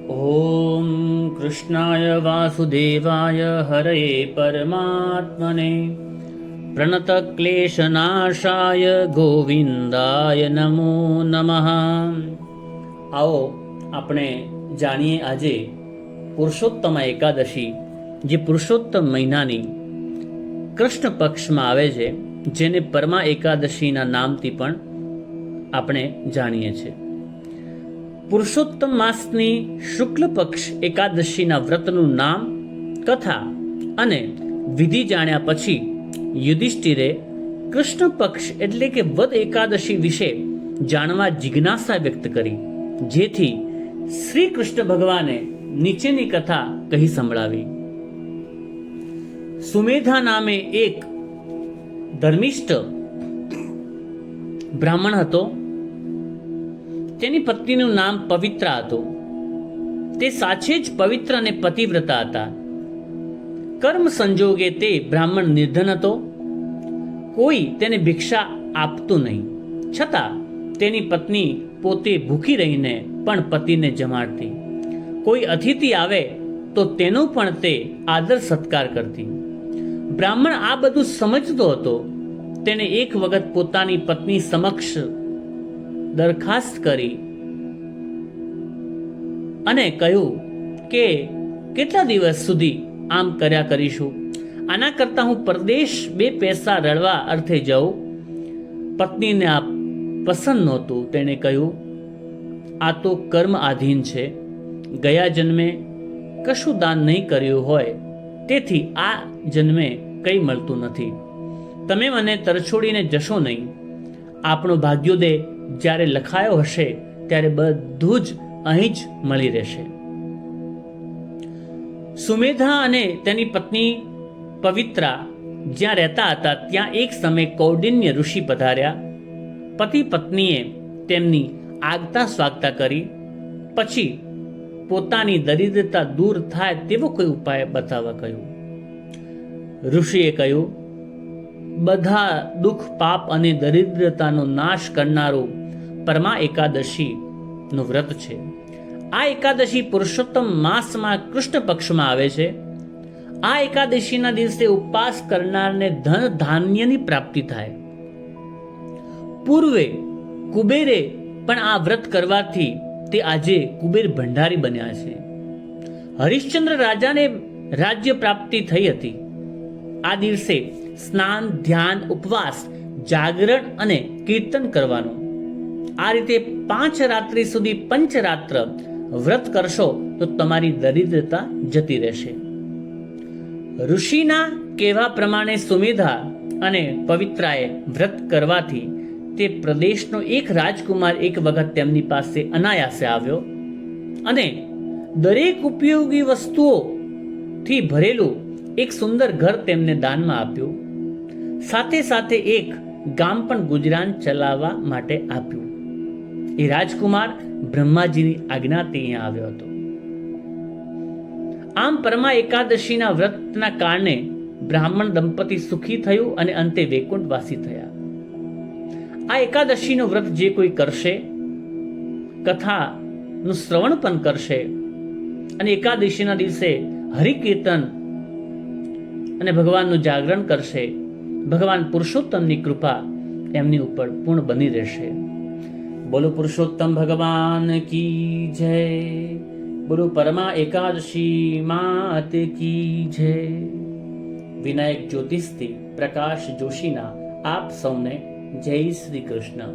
ઓમ કૃષ્ણાય વાસુદેવાય હરયે પરમાત્મને પ્રણત ક્લેશનાશાય ગોવિંદાય નમો નમઃ. આવો આપણે જાણીએ આજે પુરુષોત્તમ એકાદશી, જે પુરુષોત્તમ મહિનાની કૃષ્ણ પક્ષમાં આવે છે, જેને પરમા એકાદશીના નામથી પણ આપણે જાણીએ છીએ. પુરુષોત્તમ માસની શુક્લ પક્ષ એકાદશીના વ્રતનું નામ, કથા અને વિધિ જાણ્યા પછી યુધિષ્ઠિરે કૃષ્ણ પક્ષ એટલે કે વદ એકાદશી વિશે જાણવા જિજ્ઞાસા વ્યક્ત કરી, જેથી શ્રી કૃષ્ણ ભગવાને નીચેની કથા કહી સંભળાવી. સુમેધા નામે એક ધર્મિષ્ઠ બ્રાહ્મણ હતો. તેની પત્નીનું નામ પવિત્રા હતું. તે સાચે જ પવિત્ર અને પતિવ્રતા હતા. કર્મ સંજોગે તે બ્રાહ્મણ નિર્ધન હતો. કોઈ તેને ભિક્ષા આપતું નહીં, છતાં તેની પત્ની પોતે ભૂખી રહીને પણ પતિને જમાડતી. કોઈ અતિથિ આવે તો તેનો પણ તે આદર સત્કાર કરતી. બ્રાહ્મણ આ બધું સમજતો હતો. તેને એક વખત પોતાની પત્ની સમક્ષ દરખાસ્ત કરી અને કહ્યું કે કેટલા દિવસ સુધી આમ કર્યા કરીશું? આના કરતાં હું પરદેશ 2 પૈસા રળવા અર્થે જાઉં. પત્નીને આ પસંદ નહોતું. તેણે કહ્યું, આ તો કર્મ આધીન છે. ગયા જન્મે કશું દાન નહીં કર્યું હોય, તેથી આ જન્મે કંઈ મળતું નથી. તમે મને તરછોડીને જશો નહીં. આપણો ભાગ્યોદય જ્યારે લખાયો હશે ત્યારે બધું જ અહીં જ મળી રહેશે. સુમેધા અને તેની પત્ની પવિત્રા જ્યાં રહેતા હતા ત્યાં એક સમયે કૌંડિન્ય ઋષિ પધાર્યા. પતિ પત્નીએ તેમની આગતા સ્વાગતા કરી. પછી પોતાની દરિદ્રતા દૂર થાય તેવો કોઈ ઉપાય બતાવવા કહ્યું. ઋષિએ કહ્યું, બધા દુઃખ, પાપ અને દરિદ્રતાનો નાશ કરનારું પરમા એકાદશી નું વ્રત છે. આ એકાદશી પુરુષોત્તમ માસમાં કૃષ્ણ પક્ષમાં આવે છે. આ એકાદશીના દિવસે ઉપવાસ કરનારને ધન ધાન્યની પ્રાપ્તિ થાય. પૂર્વે કુબેરે પણ આ વ્રત કરવાથી તે આજે કુબેર ભંડારી બન્યા છે. હરિશ્ચંદ્ર રાજાને રાજ્ય પ્રાપ્તિ થઈ હતી. આ દિવસે સ્નાન, ધ્યાન, ઉપવાસ, જાગરણ અને કીર્તન કરવાનું. આ રીતે 5 રાત્રિ સુધી પંચરાત્ર વ્રત કરશો તો તમારી દરિદ્રતા જતી રહેશે. ઋષિના કહેવા પ્રમાણે સુમેધા અને પવિત્રાએ વ્રત કરવાથી તે પ્રદેશનો એક રાજકુમાર એક વખત તેમની પાસે અનાયાસે આવ્યો અને દરેક ઉપયોગી વસ્તુઓથી ભરેલું એક સુંદર ઘર તેમને દાનમાં આપ્યું. સાથે સાથે એક ગામ પણ ગુજરાન ચલાવવા માટે આપ્યું. એ રાજકુમાર બ્રહ્માજીની આજ્ઞાથી અહીંયા આવ્યો હતો. આમ પરમા એકાદશીના વ્રતના કારણે બ્રાહ્મણ દંપતી સુખી થયું અને અંતે વૈકુંઠવાસી થયા. આ એકાદશીનું વ્રત જે કોઈ કરશે, કથાનું શ્રવણ પણ કરશે અને એકાદશીના દિવસે હરિકીર્તન અને ભગવાનનું જાગરણ કરશે, ભગવાન પુરુષોત્તમની કૃપા એમની ઉપર પૂર્ણ બની રહેશે. બોલો પુરુષોત્તમ ભગવાન કી જય. બોલો પરમા એકાદશી માત કી જય. વિનાયક જ્યોતિષથી પ્રકાશ જોશીના આપ સૌને જય શ્રી કૃષ્ણ.